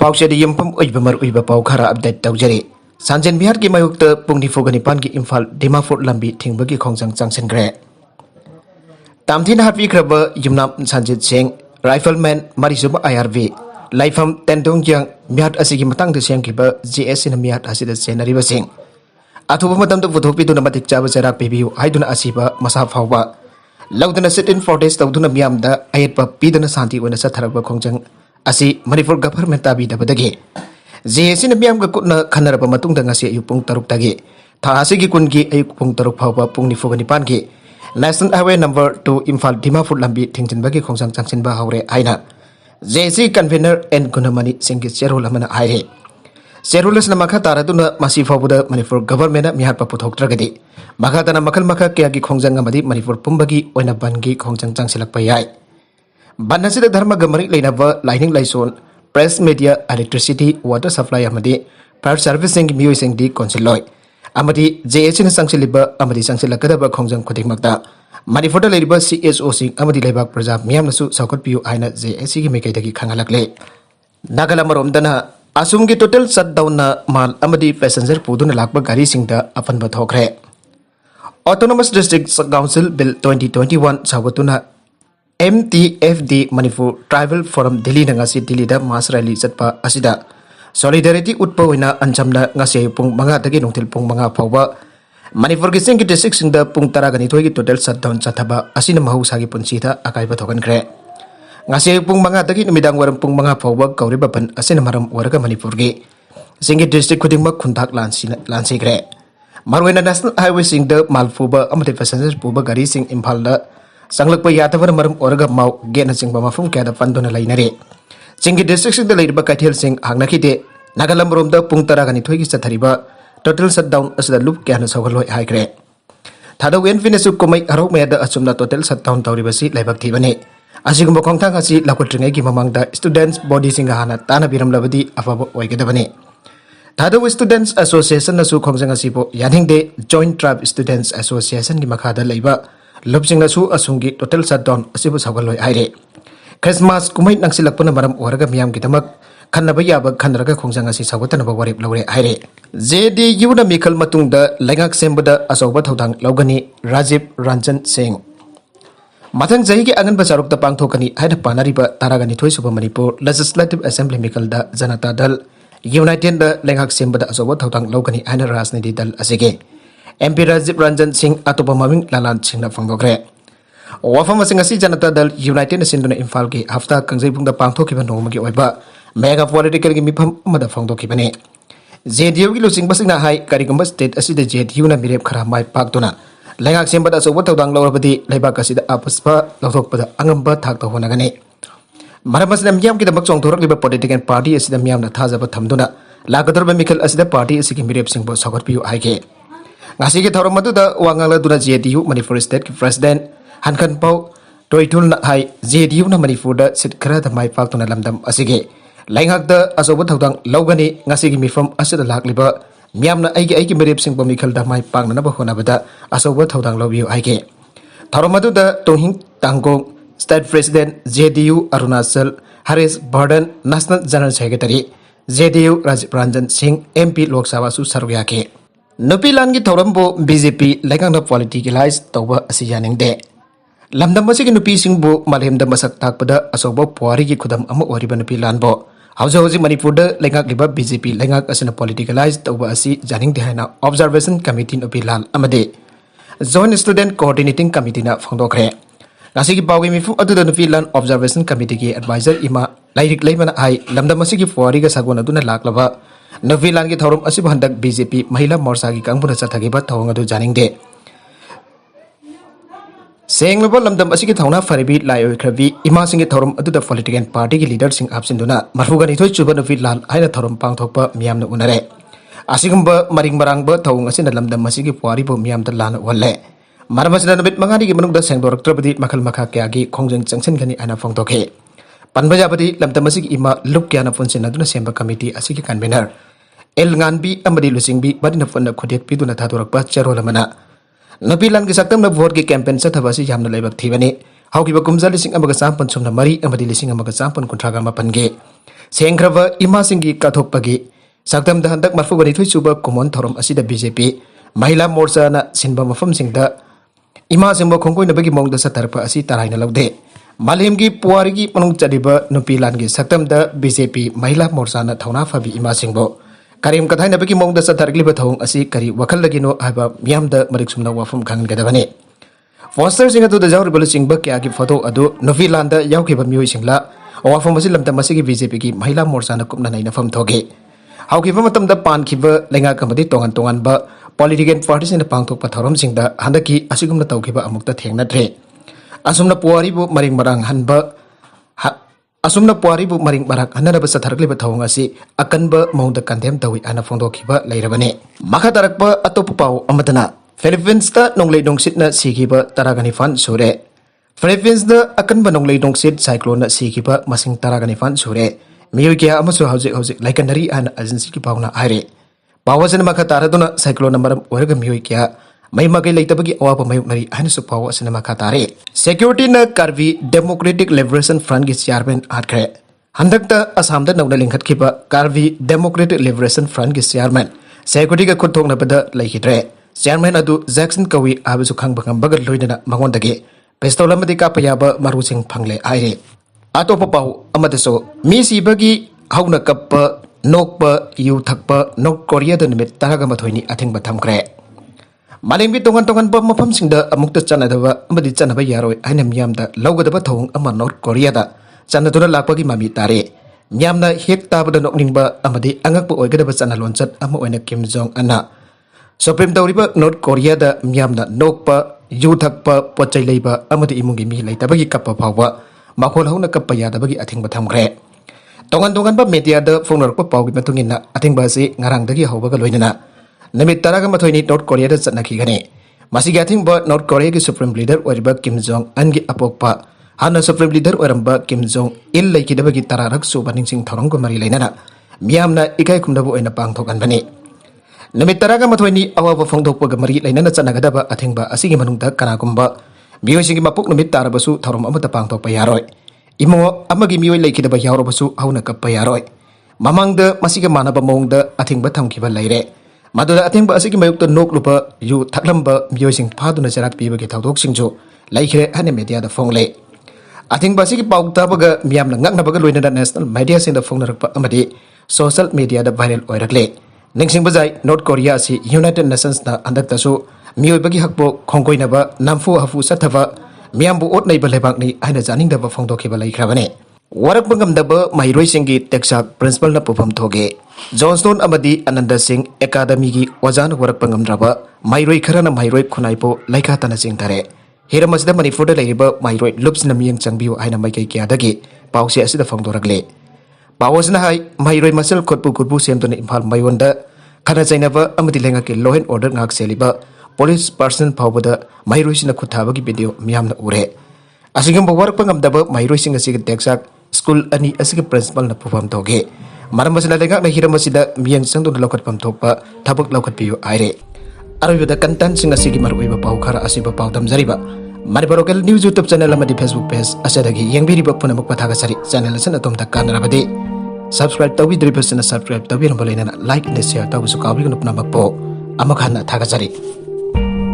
पाउचेदी यमपम उइबमर उइब पाउ खरा अपडेट तौजरी सांजन बिहार की मायुक्त पुंगनी फोगनिपान की इम्फाल दिमापुर लंबी थिंबगी खोंजंग चांगसनग्रे तामथिन हापीख्रब युमनाम संजित सिंह राइफलमैन मरीसुब आईआरवी लाइफम तेंदोंगयांग मियाट असिगी मतंग सेमखिब जीएस इन मियाट असिद सेनरिब सिंह अथुब मतम पुथोपीदुना मतिक चाब चराक पिबियु हाइदुना असिबा मसा फावबा लौदना सिट इन फोर्टेस तौदुना मियामदा अयेप पीदना शांति ओना सथरब खोंजंग असी मणिपुर गवर्नमेंट ताबीदबदगी जीएस इन मियामगा कुटना खनरब मतुंगदा ngasi अयु पुंग तरुक तगी था असिगी कुनगी अयु पुंग तरुक फावबा पुंगनि फोगनिपान की national highway number 2 Imphal Dimapur लंबी थिंजनबगी खोंजंग चांगसिनबा हौरे आइना जेसी कन्वेनर एन गुनमनी सिंह चेरोल अमना हाइरे चेरोलसना मखा तारादुना मसी फावबदा मणिपुर गवर्नमेंट मिहार पुथोक्त्रगदी मखातना मखल मखा कयागी खोंजंग अमदी मणिपुर पुंबगी ओइना बनगी खोंजंग चांगसिलकपा याय बनसिद धर्म गमरी लेनब लाइनिंग liaison press media electricity water supply अमदी फायर सर्विसिंग मियोइसिंग दी कौंसिलोय अमदी जेएसना चांगसिलिब अमदी चांगसिलकदब खोंजंग खुदिंगमक्ता मणिपुर लेरिब सीएसओ सिंह अमदी लेबाक प्रजा मियामनसु सौकटपियु आइना जेएससी की मेकैदगी खंगलकले नागालमरोमदना असुम की टोटल शटडाउन माल अमदी पैसेंजर पुदुना लाकबा गाड़ी सिंगदा अपनब थोखरे ऑटोनोमस डिस्ट्रिक्ट काउंसिल बिल 2021 सावतुना MTFD Manipur tribal forum Delhi नंगासी दिल्ली दा मास रैली चटपा असिदा सॉलिडारिटी उत्पा ओइना अंचमना ngasi पुंग मंगा दगी नोंथिल पुंग मंगा फावबा मणिपुर की सिंग डिस्ट्रिक्ट सिंग दा पुंग तरागनी थोई की टोटल शटडाउन चथबा असिना महौसागी पुंसीदा अकाइबा थोगनख्रे ngasi पुंग मंगा दगी निमिदांग वरम पुंग मंगा फावबा कौरिबा बन असिना मरम वरगा मणिपुर की सिंग डिस्ट्रिक्ट खुदिंग मक खुंथाक लांसीग्रे मरवेना नेशनल हाईवे सिंग दा मालफुबा अमदे पैसेंजर पुबा गाड़ी सिंग इम्फाल दा संगलप यादवर मरम ओरगा माउ गेना चिंग मफुम क्या पंदुना लैनरे चिंगी डिस्ट्रिक्ट सिंग लेरिबा कैथेल सिंग हांगनाखिदे नागालमरोम दा पुंग तरागनी थोइगी चथरिबा टोटल शटडाउन असदा लुप क्या सौगलोय हाइग्रे थादौ एनफिनसु कुमै हरौ मेदा अचुमना टोटल शटडाउन तौरिबसी लाइबक थिबने असिगुम खोंथांग असि लाखोट्रिङै की ममांगदा स्टूडेंट्स बॉडी सिंग हाना ताना बिरमलबदी अफबो ओइगदबने थादौ स्टूडेंट्स एसोसिएशन नसु खोंजंग असिबो यानिंगदे जॉइंट ट्राइब स्टूडेंट्स एसोसिएशन की मखादा लैबा लुपसिंगसु असुंगी टोटल शटडाउन असिबु सौगलोय हाइरे क्रिसमस कुमै नंगसिलकपना मरम ओरगा मियाम गिदमक खन्नब याब खन्नरगा खोंजंग असि सौगतनब वरेप लौरे हाइरे जेडीयू ना मिखल मतुंगदा लैंगाक सेंबदा असौबा थौदांग लौगनी राजीव रंजन सिंह मथंग जही के अगन बचारुकता पांगथोकनी हाइना पानारिबा तारागनी थोइसुबा Manipur legislative assembly मिखलदा Janata Dal United दा लैंगाक सेंबदा असौबा थौदांग लौगनी हाइना राजनीति दल असिगे एमपी राजीव रंजन सिंह अतोपा ममिंग लालान सिंह फोंदोग्रे वफम असी जनता दल यूनाइटेड सिंधुना इम्फाल की हफ्ता कंजईपुंग पांथोखिबा नोमगी ओइबा मेगा पॉलिटिकल की मिफम अमदा फोंदोखिबने जेडीयू की लुचिंगबसिंगना हाई करिगुंबा स्टेट असिदा जेडीयू ना मिरेप खरा माइ पाक्तुना लैंगाक सेंबदा असौबा थौदांग लौरबदी लैबाक असिदा आपसपा लौथोकपदा अंगंबा थाक्ता होनागने मरमसना मियाम की दमक चोंथोरकलिबा पॉलिटिकल पार्टी असिदा मियामना थाजबा थमदुना लागदरबा मिखल असिदा पार्टी असिगी मिरेप सिंहबो सौगटपियु हाइगे ngasi ki thorom madu wangala duna JDU Manipur State ki President Hankan Pau Toitul na hai JDU na Manipur da sit khara da mai pak tuna lamdam asige laingak da asoba thodang logani ngasi ki mifam asida lakliba miamna aigi merep sing pamikhal da mai pak na ba hona bada asoba thodang lobiu aige thorom madu da Tohing Tangong State President JDU Arunachal Harish Bardhan National General Secretary JDU Rajiv Ranjan Singh MP Lok Sabha su sarvya ke नुपीलान की थौरम्बो BJP Lekang पॉलिटिकलाइज तौब असि यानिंगदे लमदम असि की नुपी सिंगबो मालेमदा मसक ताकपदा असौबो पुवारी की खुदम अम ओरिबा नुपीलानबो हौजे हौजे मणिपुर दा लेंगाक लिबा BJP लेंगाक असना पॉलिटिकलाइज तौब असि जानिंगदे हाइना ऑब्जर्वेशन कमिटी नुपीलान अमदे जॉइंट स्टूडेंट कोऑर्डिनेटिंग कमिटी ना फोंदोखरे ngasi की पावगी मिफु अदुदा नुपीलान ऑब्जर्वेशन कमिटी की एडवाइजर इमा लाइरिक लेबना हाई लमदम असि की पुवारी का सागोन अदुना लाकलबा नवीलान की थौरम असिब हंदक बीजेपी महिला मोर्चा की कांगबुना चथगिबा थौंग अदु जानिंगदे सेंगलबा लमदम असि की थौना फरिबी लायोख्रबी इमा सिंग की थौरम अदुदा पॉलिटिकल पार्टी की लीडर सिंग आपसिनदुना मरहुगनी थोइ चुबा नवीलान हाइना थौरम पांगथोकपा मियामना उनरे असिगुंबा मरिंग मरांगबा थौंग असिना लमदम असि की पुवारीबो मियामदा लान वल्ले मरमसना नबित मंगानी की मनुंगदा सेंगदोरक्त्रबदी मखल मखा क्यागी खोंजंग चंगसिनगनी आना फोंदोखे पनबजाबदी लमदम असि की इमा लुक क्याना पुनसिनदुना सेंबा कमिटी असि की convener L nganbi amadi lusingbi badina fonna khudek piduna thadorakpa charolamana नपीलान की सक्तम वोट की कैंपेन चथबसी यामना लेबक थिबने हौकिबा कुमजा लिसिंग अमगा चामपन सुमना मरी अमदी लिसिंग अमगा चामपन कुंथ्रागा मपनगे सेंग्रब इमासिंगी काथोकपगी सक्तमदा हंदक मरफुगनि थुइसुबा कुमोन थोरम असिदा बीजेपी महिला मोर्चाना सिनबा मफमसिंगदा इमासिंगबो खोंकोइनबगी मौंगदा सतरप असि तराइना लौदे मालेमगी पुवारीगी मनुंग चलिबा नुपी लानगी सक्तमदा बीजेपी महिला मोर्चाना थौना फबी इमासिंगबो करीम कथाइनबगी मौंगदा सतरगलिबा थौंग असि करी वखलदगिनो हाबा मियामदा मरिकसुमना वाफम खंगनगदबने पोस्टर सिंह अदुदा जाउरिबल सिंगबा क्यागी फोटो अदु नुपी लानदा याउखिबा मियोइ सिंगला वाफम असि लमदा मसिगी बीजेपी की महिला मोर्चाना कुपना नाइना फम थोगे हाउखिबा मतमदा पानखिबा लेंगा कमदि तोंगन तोंगनबा पॉलिटिकल पार्टीसिंग पांगथोकपा थौरमसिंगदा हंदकी असिगुमना तौखिबा अमुक्ता थेंगनद्रे असुमना पुवारीबु मरिंग मरांग हनबा असुमना पुवारीबु मरिंग मरांग हननबा सथरगलिबा थौंग असि अकनबा मौंदा कंडेम तौइ आना फोंदोखिबा लैरबने मखा तारकबा अतोप पाउ अमदना फिलीपींसदा नोंगलै नोंसितना सिगिबा तरागनिफान सुरे फिलीपींसदा अकनबा नोंगलै नोंसित साइक्लोनना सिगिबा मसिंग तरागनिफान सुरे मियोइ क्या अमसु हौजिक हौजिक लाइकनरी आना एजेंसी की पाउना आइरे पावसन मखा तारदुना साइक्लोन मरम ओरगा मियोइ क्या मई मगै लेतबगी अवाब मयुकनरी हाइनसु पाव असना मखा तारे सिक्योरिटी न कार्वी डेमोक्रेटिक लिबरेशन फ्रंट की चेयरमैन आखरे हंदकता असम दा नौना लिंखतखिबा कार्वी डेमोक्रेटिक लिबरेशन फ्रंट की चेयरमैन सिक्योरिटी का खुदथोंगनबदा लैखिद्रे चेयरमैन अदु जैक्सन कवी आबसु खंगबा ngambag लोइदना मंगोंदगे पिस्तौल अमदि कापा याबा मारुसिंग फंगले आइरे अतोप पाउ अमदसो मी सिबगी हौना कप्पा नोकपा यू थकपा नॉर्थ कोरिया द निमित तरागा मथोइनी अथिंगबा थमख्रे मालेमगी तोंगन तोंगन बा मफमसिंगदा अमुक्ता चनदबा अमदि चनबा यारोय हाइना मियामदा लौगदबा थौंग अमा नॉर्थ कोरिया दा चनदुना लाकपगी मामी तारे मियामना हेक ताबदा नोकनिंगबा अमदि अंगकपा ओइगदबा चनलोनचत अमा ओइना किम जोंग अन्ना सुप्रीम तौरिबा नॉर्थ कोरिया दा मियामना नोकपा यू थकपा पोचै लैबा अमदि इमुंगी मी लैतबगी कप्पा फावबा माखोल हौना कप्पा यादबगी अथिंगबा थमख्रे तोंगन तोंगन बा मीडिया द फोंगरकपा पाउगी मतुंगिना अथिंगबा असि ngarangdagi hawbaga loinana namit taraga mathoini north korea da chatnakhigane masigi athingba north korea ki supreme leader oiriba kim jong un gi apokpa hana supreme leader oiramba kim jong il laikidabagi tararak su baningsing thorongko mari lainana miyamna ikai khumdabu oina pangthokanbani namit taraga mathoini awawa phongdokpaga mari lainana chanagadaba athingba asigi manungda kanagumba miyoisingi mapuk namit tarabasu thorom amata pangthokpa yaroi इमो अमगी मियोइ लेखिदबा यावरबसु हौना कप्पा यारोय ममंगदा मसिगा मानबा मोंगदा अथिंगबा थमखिबा लैरे मदुदा अथिंगबा असिगी मयुक्ता नोकलुबा यु थकलंबा मियोइसिंग फादुना चराक पीबगी थौदोकसिंगजु लैखिरे हने मीडियादा फोंगले अथिंगबा असिगी पाउताबगा मियामना ngaknabaga लोइनदा नेशनल मीडिया सिंगदा फोंगनरकपा अमदि सोशल मीडियादा वायरल ओइरकले निंगसिंगबा जाय नॉर्थ कोरिया असि यूनाइटेड नेशंस ना अंदकतासु मियोइबगी हकबो खोंगकोइनबा नामफु हफु सथबा मियामबु ओटनैबा लेबाकनि हाइना जानिंगदबा फोंदोखिबा लैख्राबने वरकबा ngamdaba माइरोइसिंगी टेक्साक प्रिंसिपल ना पुफम थोगे जॉनस्टोन अमदि आनंद सिंह एकाडमी की वजान वरकबा ngamdraba माइरोइ खरना माइरोइ खुनाइपो लैखातना चिंगथारे हिरमसदा मणिपुरदा लैरिबा माइरोइ लुप्सना मियंग चंगबियो हाइना माइकै क्यादगी पाउसे असिदा फोंदोरकले पावसना हाइ माइरोइ मसल खोटपु खुटपु सेमतोना इम्फाल माइवनदा खना चाइनाबा अमदि लेंगाके लॉ एंड ऑर्डर ngak सेलिबा पुलिस पर्सन फावबदा माइरोइसिना खुथाबगी वीडियो मियामना उरे असिगम वरकबा ngamdaba माइरोइसिंग असिग टेक्साक स्कूल अनि असिग प्रिंसिपल ना पुफम थोगे मरमसना लेंगाक ना हिरमसिदा मियंग संगदुना लौखटपम थोकपा थबक लौखटपियो आइरे अरबिदा कंटेंट सिंग असिगी मरुइबा पाउ खरा असिबा पाउ दमजरिबा Manipur local news YouTube channel अमदि फेसबुक पेज असदगी यंगबिरिबा पुनमक पथागा सरी चैनल असन अतोमता कानराबदे सब्सक्राइब तौबिद्रिबसना सब्सक्राइब तौबिरम बोलेना लाइक एंड शेयर तौबसु काबिगन पुनमक पो अमखाना थागा सरी।